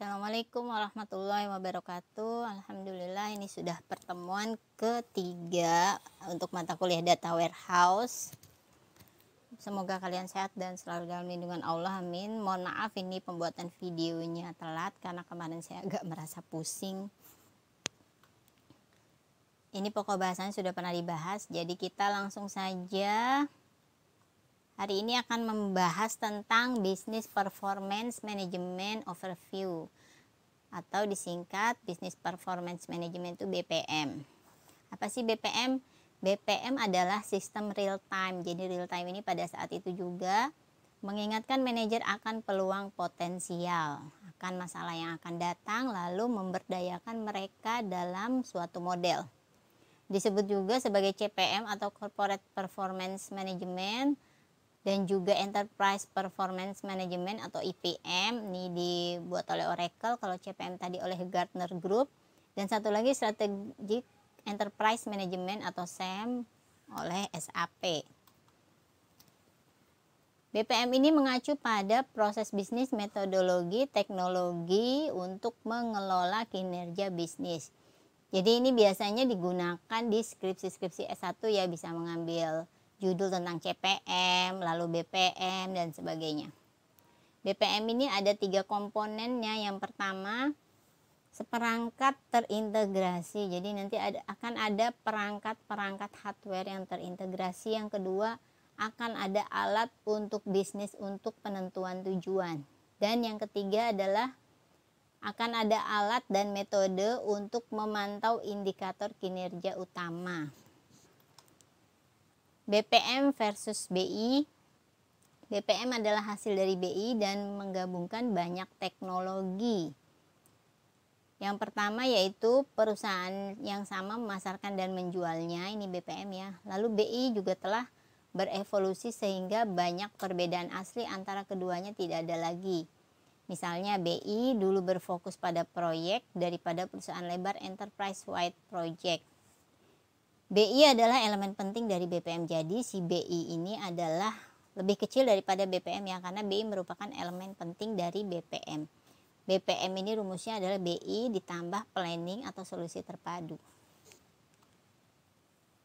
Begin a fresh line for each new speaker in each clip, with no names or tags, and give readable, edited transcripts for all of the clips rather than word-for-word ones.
Assalamualaikum warahmatullahi wabarakatuh. Alhamdulillah ini sudah pertemuan ketiga untuk mata kuliah Data Warehouse. Semoga kalian sehat dan selalu dalam lindungan Allah, amin. Mohon maaf ini pembuatan videonya telat karena kemarin saya agak merasa pusing. Ini pokok bahasannya sudah pernah dibahas, jadi kita langsung saja. Hari ini akan membahas tentang Business Performance Management Overview atau disingkat Business Performance Management itu BPM. Apa sih BPM? BPM adalah sistem real time. Jadi real time ini pada saat itu juga mengingatkan manajer akan peluang potensial, akan masalah yang akan datang, lalu memberdayakan mereka dalam suatu model. Disebut juga sebagai CPM atau Corporate Performance Management, dan juga Enterprise Performance Management atau EPM. Ini dibuat oleh Oracle, kalau CPM tadi oleh Gartner Group, dan satu lagi Strategic Enterprise Management atau SEM oleh SAP. BPM ini mengacu pada proses bisnis, metodologi, teknologi untuk mengelola kinerja bisnis. Jadi ini biasanya digunakan di skripsi-skripsi S1 ya, bisa mengambil judul tentang CPM, lalu BPM, dan sebagainya. BPM ini ada 3 komponennya. Yang pertama, seperangkat terintegrasi. Jadi nanti akan ada perangkat-perangkat hardware yang terintegrasi. Yang kedua, akan ada alat untuk bisnis untuk penentuan tujuan. Dan yang ketiga adalah akan ada alat dan metode untuk memantau indikator kinerja utama. BPM versus BI. BPM adalah hasil dari BI dan menggabungkan banyak teknologi. Yang pertama yaitu perusahaan yang sama memasarkan dan menjualnya, ini BPM ya. Lalu BI juga telah berevolusi sehingga banyak perbedaan asli antara keduanya tidak ada lagi. Misalnya BI dulu berfokus pada proyek daripada perusahaan lebar enterprise wide project. BI adalah elemen penting dari BPM, jadi si BI ini adalah lebih kecil daripada BPM ya, karena BI merupakan elemen penting dari BPM. BPM ini rumusnya adalah BI ditambah planning atau solusi terpadu.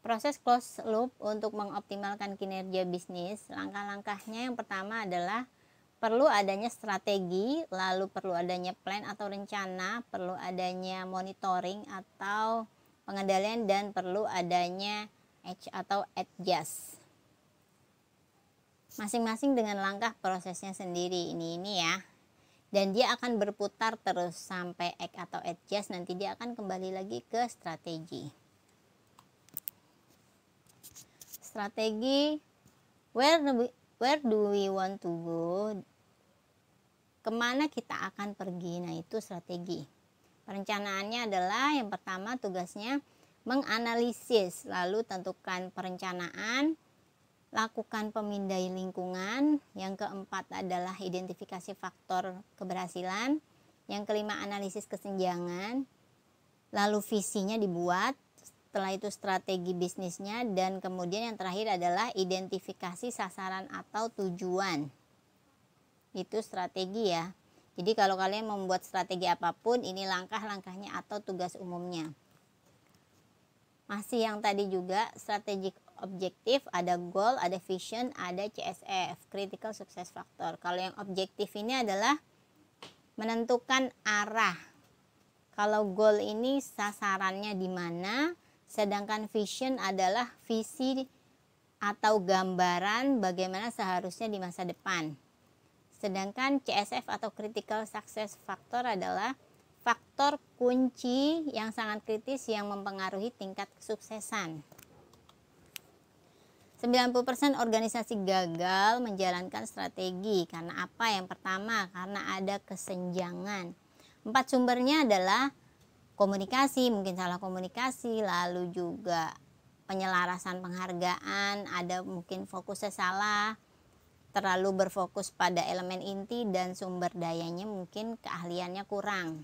Proses closed loop untuk mengoptimalkan kinerja bisnis, langkah-langkahnya yang pertama adalah perlu adanya strategi, lalu perlu adanya plan atau rencana, perlu adanya monitoring atau pengendalian, dan perlu adanya edge atau adjust. Masing-masing dengan langkah prosesnya sendiri ini ya. Dan dia akan berputar terus sampai edge atau adjust, nanti dia akan kembali lagi ke strategi. Strategi, where do we want to go? Kemana kita akan pergi? Nah itu strategi. Perencanaannya adalah yang pertama tugasnya menganalisis, lalu tentukan perencanaan, lakukan pemindai lingkungan. Yang keempat adalah identifikasi faktor keberhasilan. Yang kelima analisis kesenjangan, lalu visinya dibuat, setelah itu strategi bisnisnya, dan kemudian yang terakhir adalah identifikasi sasaran atau tujuan. Itu strategi ya. Jadi kalau kalian membuat strategi apapun, ini langkah-langkahnya atau tugas umumnya. Masih yang tadi juga, strategic objektif, ada goal, ada vision, ada CSF, critical success factor. Kalau yang objektif ini adalah menentukan arah. Kalau goal ini sasarannya di mana, sedangkan vision adalah visi atau gambaran bagaimana seharusnya di masa depan. Sedangkan CSF atau Critical Success Factor adalah faktor kunci yang sangat kritis yang mempengaruhi tingkat kesuksesan. 90% organisasi gagal menjalankan strategi. Karena apa? Yang pertama, karena ada kesenjangan. 4 sumbernya adalah komunikasi, mungkin salah komunikasi, lalu juga penyelarasan penghargaan, ada mungkin fokusnya salah, terlalu berfokus pada elemen inti, dan sumber dayanya mungkin keahliannya kurang.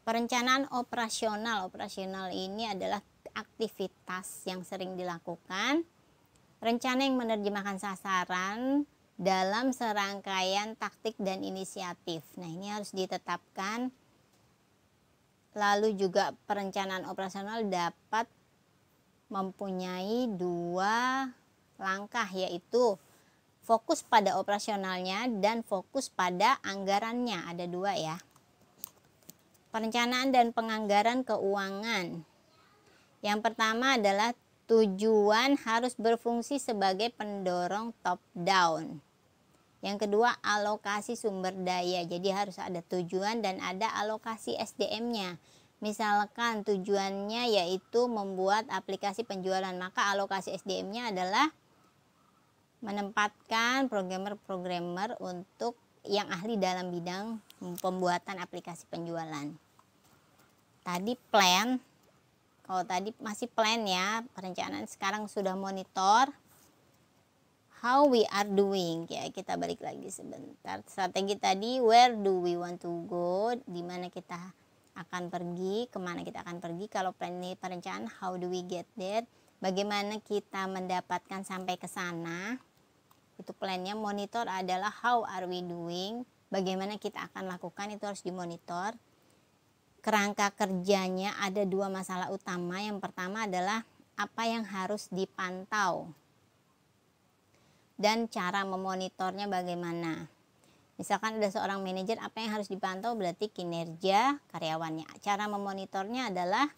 Perencanaan operasional. Operasional ini adalah aktivitas yang sering dilakukan. Rencana yang menerjemahkan sasaran dalam serangkaian taktik dan inisiatif. Nah, ini harus ditetapkan. Lalu juga perencanaan operasional dapat mempunyai 2 langkah, yaitu fokus pada operasionalnya dan fokus pada anggarannya. Ada 2 ya. Perencanaan dan penganggaran keuangan. Yang pertama adalah tujuan harus berfungsi sebagai pendorong top down. Yang kedua, alokasi sumber daya. Jadi harus ada tujuan dan ada alokasi SDM-nya. Misalkan tujuannya yaitu membuat aplikasi penjualan, maka alokasi SDM-nya adalah menempatkan programmer-programmer untuk yang ahli dalam bidang pembuatan aplikasi penjualan. Tadi plan, kalau tadi masih plan ya, perencanaan, sekarang sudah monitor. How we are doing, ya kita balik lagi sebentar. Strategi tadi, where do we want to go, di mana kita akan pergi, kemana kita akan pergi. Kalau plan ini perencanaan, how do we get there, bagaimana kita mendapatkan sampai ke sana. Itu plannya. Monitor adalah how are we doing, bagaimana kita akan lakukan, itu harus dimonitor. Kerangka kerjanya ada 2 masalah utama. Yang pertama adalah apa yang harus dipantau dan cara memonitornya bagaimana. Misalkan ada seorang manajer, apa yang harus dipantau berarti kinerja karyawannya. Cara memonitornya adalah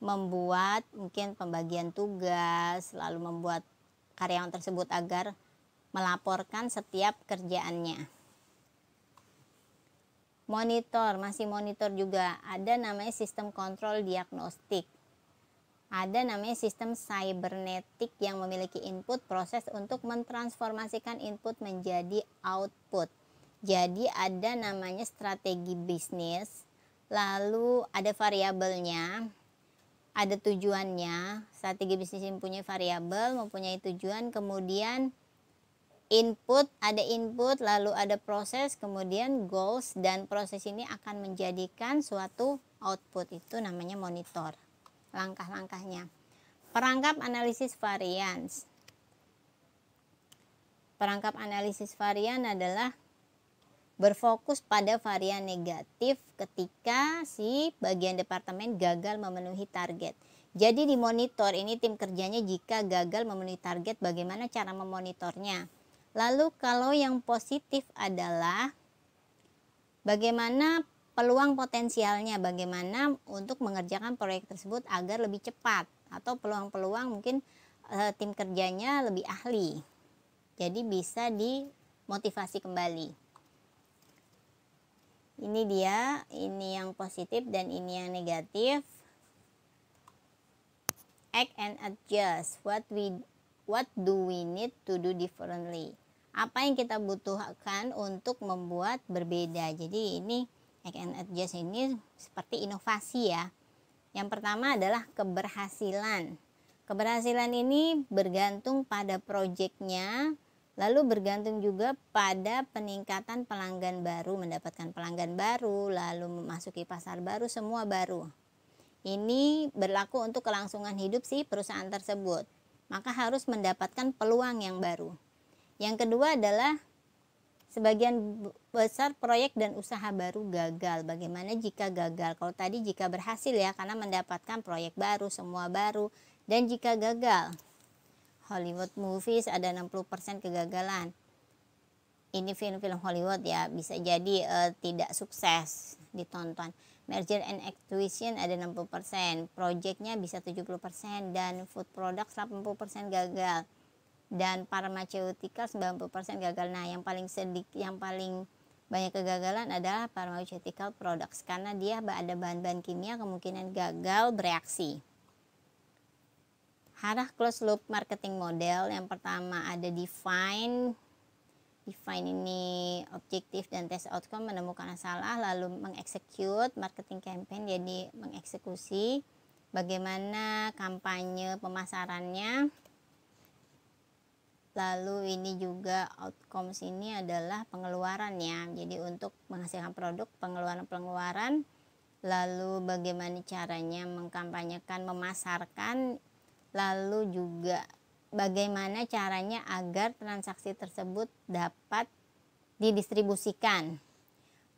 membuat mungkin pembagian tugas, lalu membuat karyawan tersebut agar melaporkan setiap kerjaannya. Monitor, masih monitor juga. Ada namanya sistem kontrol diagnostik. Ada namanya sistem cybernetik yang memiliki input proses untuk mentransformasikan input menjadi output. Jadi ada namanya strategi bisnis, lalu ada variabelnya, ada tujuannya. Strategi bisnis mempunyai variabel, mempunyai tujuan, kemudian input, ada input, lalu ada proses, kemudian goals, dan proses ini akan menjadikan suatu output. Itu namanya monitor. Langkah-langkahnya. Perangkap analisis varians. Perangkap analisis varian adalah berfokus pada varian negatif ketika si bagian departemen gagal memenuhi target. Jadi di monitor ini tim kerjanya jika gagal memenuhi target, bagaimana cara memonitornya. Lalu kalau yang positif adalah bagaimana peluang potensialnya, bagaimana untuk mengerjakan proyek tersebut agar lebih cepat, atau peluang-peluang mungkin tim kerjanya lebih ahli. Jadi bisa dimotivasi kembali. Ini dia, ini yang positif dan ini yang negatif. Act and adjust. What do we need to do differently? Apa yang kita butuhkan untuk membuat berbeda. Jadi ini act and adjust ini seperti inovasi ya. Yang pertama adalah keberhasilan. Keberhasilan ini bergantung pada proyeknya, lalu bergantung juga pada peningkatan pelanggan baru, mendapatkan pelanggan baru, lalu memasuki pasar baru, semua baru. Ini berlaku untuk kelangsungan hidup si perusahaan tersebut. Maka harus mendapatkan peluang yang baru. Yang kedua adalah sebagian besar proyek dan usaha baru gagal. Bagaimana jika gagal? Kalau tadi jika berhasil ya, karena mendapatkan proyek baru, semua baru. Dan jika gagal, Hollywood movies ada 60% kegagalan. Ini film-film Hollywood ya, bisa jadi tidak sukses ditonton. Merger and acquisition ada 60%, projectnya bisa 70%, dan food products 80% gagal. Dan pharmaceutical 90% gagal. Nah, yang paling banyak kegagalan adalah pharmaceutical products, karena dia ada bahan-bahan kimia, kemungkinan gagal bereaksi. Arah closed loop marketing model. Yang pertama ada define ini objektif dan test outcome, menemukan masalah, lalu mengexecute marketing campaign, jadi mengeksekusi bagaimana kampanye pemasarannya. Lalu ini juga outcomes, ini adalah pengeluarannya, jadi untuk menghasilkan produk, pengeluaran, lalu bagaimana caranya mengkampanyekan, memasarkan, lalu juga bagaimana caranya agar transaksi tersebut dapat didistribusikan.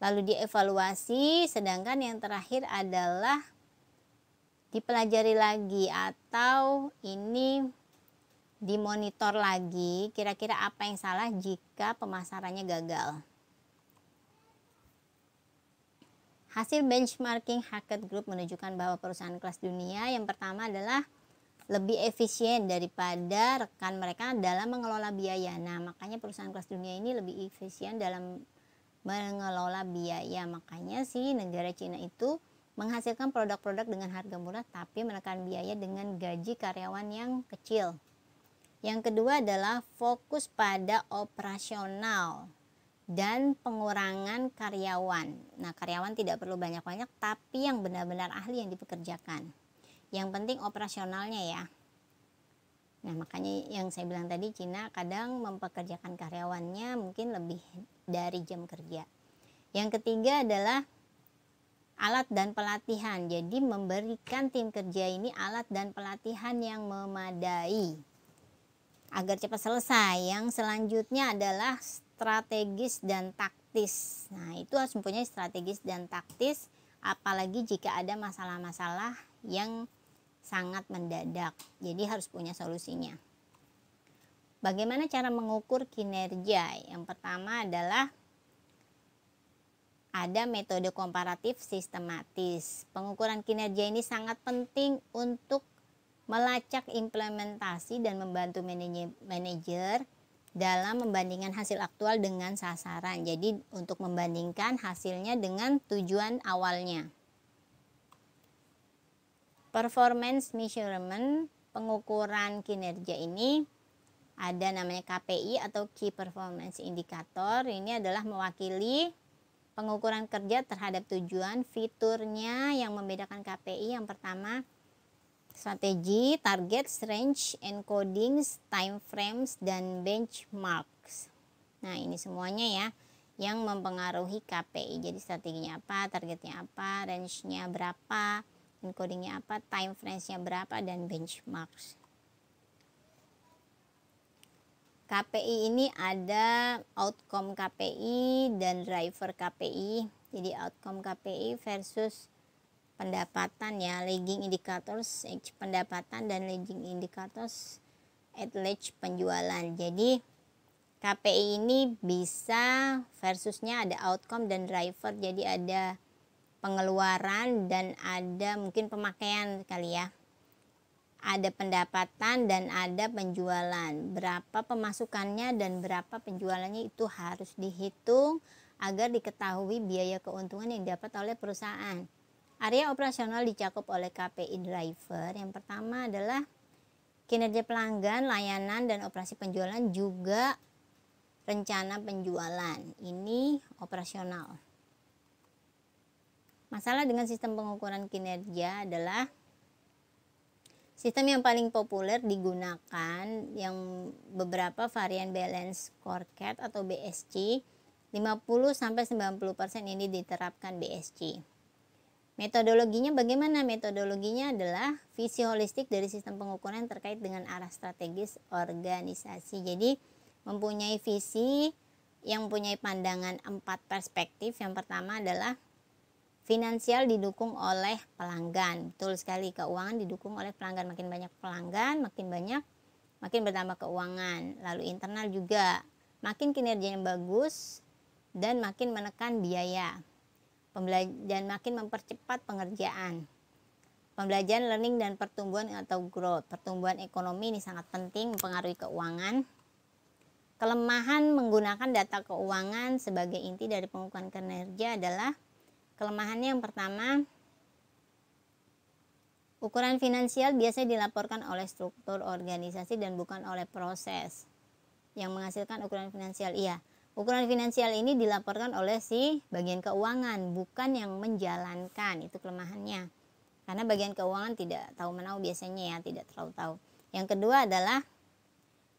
Lalu dievaluasi, sedangkan yang terakhir adalah dipelajari lagi atau ini dimonitor lagi kira-kira apa yang salah jika pemasarannya gagal. Hasil benchmarking Hackett Group menunjukkan bahwa perusahaan kelas dunia yang pertama adalah lebih efisien daripada rekan mereka dalam mengelola biaya. Nah, makanya perusahaan kelas dunia ini lebih efisien dalam mengelola biaya. Makanya sih negara Cina itu menghasilkan produk-produk dengan harga murah tapi menekan biaya dengan gaji karyawan yang kecil. Yang kedua adalah fokus pada operasional dan pengurangan karyawan. Nah, karyawan tidak perlu banyak-banyak tapi yang benar-benar ahli yang dipekerjakan. Yang penting operasionalnya ya. Nah, makanya yang saya bilang tadi Cina kadang mempekerjakan karyawannya mungkin lebih dari jam kerja. Yang ketiga adalah alat dan pelatihan. Jadi memberikan tim kerja ini alat dan pelatihan yang memadai agar cepat selesai. Yang selanjutnya adalah strategis dan taktis. Nah, itu harus mempunyai strategis dan taktis, apalagi jika ada masalah-masalah yang sangat mendadak. Jadi harus punya solusinya. Bagaimana cara mengukur kinerja? Yang pertama adalah ada metode komparatif sistematis. Pengukuran kinerja ini sangat penting untuk melacak implementasi dan membantu manajer dalam membandingkan hasil aktual dengan sasaran. Jadi untuk membandingkan hasilnya dengan tujuan awalnya. Performance measurement, pengukuran kinerja ini ada namanya KPI atau Key Performance Indicator. Ini adalah mewakili pengukuran kerja terhadap tujuan. Fiturnya yang membedakan KPI yang pertama strategi, target, range, encodings, time frames, dan benchmarks. Nah, ini semuanya ya yang mempengaruhi KPI. Jadi strateginya apa, targetnya apa, range-nya berapa, encodingnya apa, time frames-nya berapa, dan benchmarks. KPI ini ada outcome KPI dan driver KPI. Jadi outcome KPI versus pendapatan ya, lagging indicators edge pendapatan dan lagging indicators edge penjualan. Jadi KPI ini bisa versusnya ada outcome dan driver. Jadi ada pengeluaran dan ada mungkin pemakaian kali ya. Ada pendapatan dan ada penjualan. Berapa pemasukannya dan berapa penjualannya itu harus dihitung agar diketahui biaya keuntungan yang didapat oleh perusahaan. Area operasional dicakup oleh KPI driver. Yang pertama adalah kinerja pelanggan, layanan, dan operasi penjualan juga rencana penjualan. Ini operasional. Masalah dengan sistem pengukuran kinerja adalah sistem yang paling populer digunakan yang beberapa varian balance scorecard atau BSC. 50-90% ini diterapkan BSC. Metodologinya bagaimana? Metodologinya adalah visi holistik dari sistem pengukuran terkait dengan arah strategis organisasi. Jadi mempunyai visi yang mempunyai pandangan 4 perspektif. Yang pertama adalah finansial didukung oleh pelanggan. Betul sekali, keuangan didukung oleh pelanggan. Makin banyak pelanggan, makin bertambah keuangan. Lalu internal juga, makin kinerjanya bagus dan makin menekan biaya. Dan makin mempercepat pengerjaan. Pembelajaran, learning, dan pertumbuhan atau growth. Pertumbuhan ekonomi ini sangat penting mempengaruhi keuangan. Kelemahan menggunakan data keuangan sebagai inti dari pengukuran kinerja adalah kelemahannya yang pertama, ukuran finansial biasanya dilaporkan oleh struktur organisasi dan bukan oleh proses yang menghasilkan ukuran finansial. Iya, ukuran finansial ini dilaporkan oleh si bagian keuangan, bukan yang menjalankan. Itu kelemahannya. Karena bagian keuangan tidak tahu-menahu biasanya ya, tidak terlalu tahu. Yang kedua adalah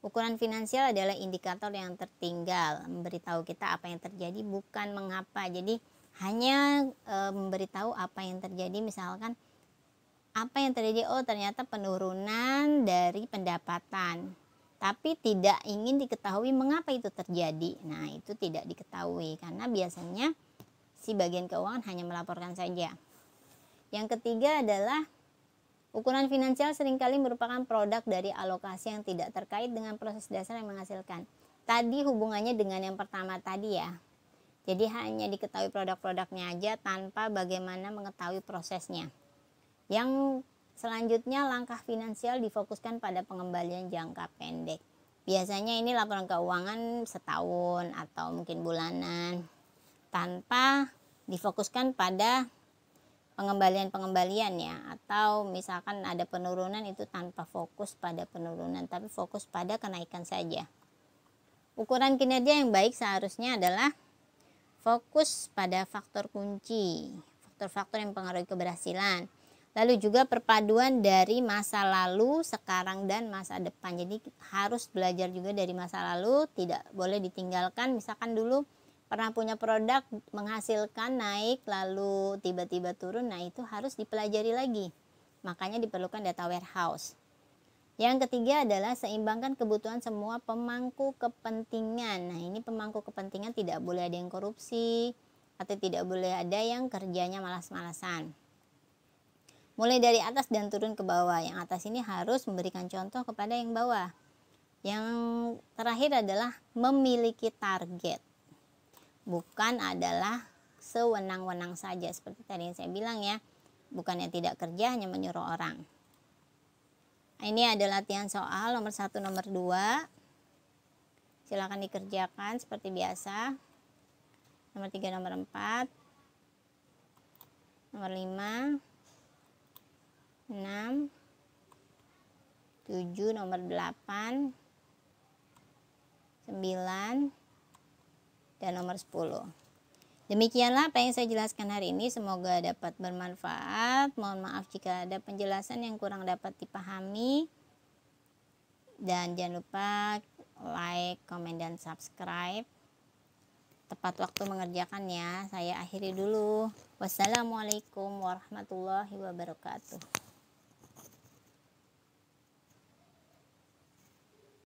ukuran finansial adalah indikator yang tertinggal, memberitahu kita apa yang terjadi, bukan mengapa. Jadi hanya memberitahu apa yang terjadi. Misalkan apa yang terjadi, oh ternyata penurunan dari pendapatan. tapi tidak ingin diketahui mengapa itu terjadi. Nah, itu tidak diketahui karena biasanya si bagian keuangan hanya melaporkan saja. Yang ketiga adalah ukuran finansial seringkali merupakan produk dari alokasi yang tidak terkait dengan proses dasar yang menghasilkan. Tadi hubungannya dengan yang pertama tadi ya. Jadi hanya diketahui produk-produknya aja tanpa bagaimana mengetahui prosesnya. Yang selanjutnya, langkah finansial difokuskan pada pengembalian jangka pendek. Biasanya ini laporan keuangan setahun atau mungkin bulanan, tanpa difokuskan pada pengembalian ya, atau misalkan ada penurunan itu tanpa fokus pada penurunan tapi fokus pada kenaikan saja. Ukuran kinerja yang baik seharusnya adalah fokus pada faktor kunci, faktor-faktor yang mempengaruhi keberhasilan, lalu juga perpaduan dari masa lalu, sekarang dan masa depan. Jadi harus belajar juga dari masa lalu, tidak boleh ditinggalkan. Misalkan dulu pernah punya produk menghasilkan naik lalu tiba-tiba turun, nah itu harus dipelajari lagi, makanya diperlukan data warehouse. Yang ketiga adalah seimbangkan kebutuhan semua pemangku kepentingan. Nah, ini pemangku kepentingan tidak boleh ada yang korupsi atau tidak boleh ada yang kerjanya malas-malasan. Mulai dari atas dan turun ke bawah. Yang atas ini harus memberikan contoh kepada yang bawah. Yang terakhir adalah memiliki target, bukan adalah sewenang-wenang saja. Seperti tadi yang saya bilang ya, bukannya tidak kerja, hanya menyuruh orang. Ini adalah latihan soal nomor 1, nomor 2. Silakan dikerjakan seperti biasa. Nomor 3, nomor 4, nomor 5, 6, 7, nomor 8, 9, dan nomor 10. Demikianlah apa yang saya jelaskan hari ini, semoga dapat bermanfaat. Mohon maaf jika ada penjelasan yang kurang dapat dipahami. Dan jangan lupa like, komen, dan subscribe. Tepat waktu mengerjakan ya. Saya akhiri dulu. Wassalamualaikum warahmatullahi wabarakatuh.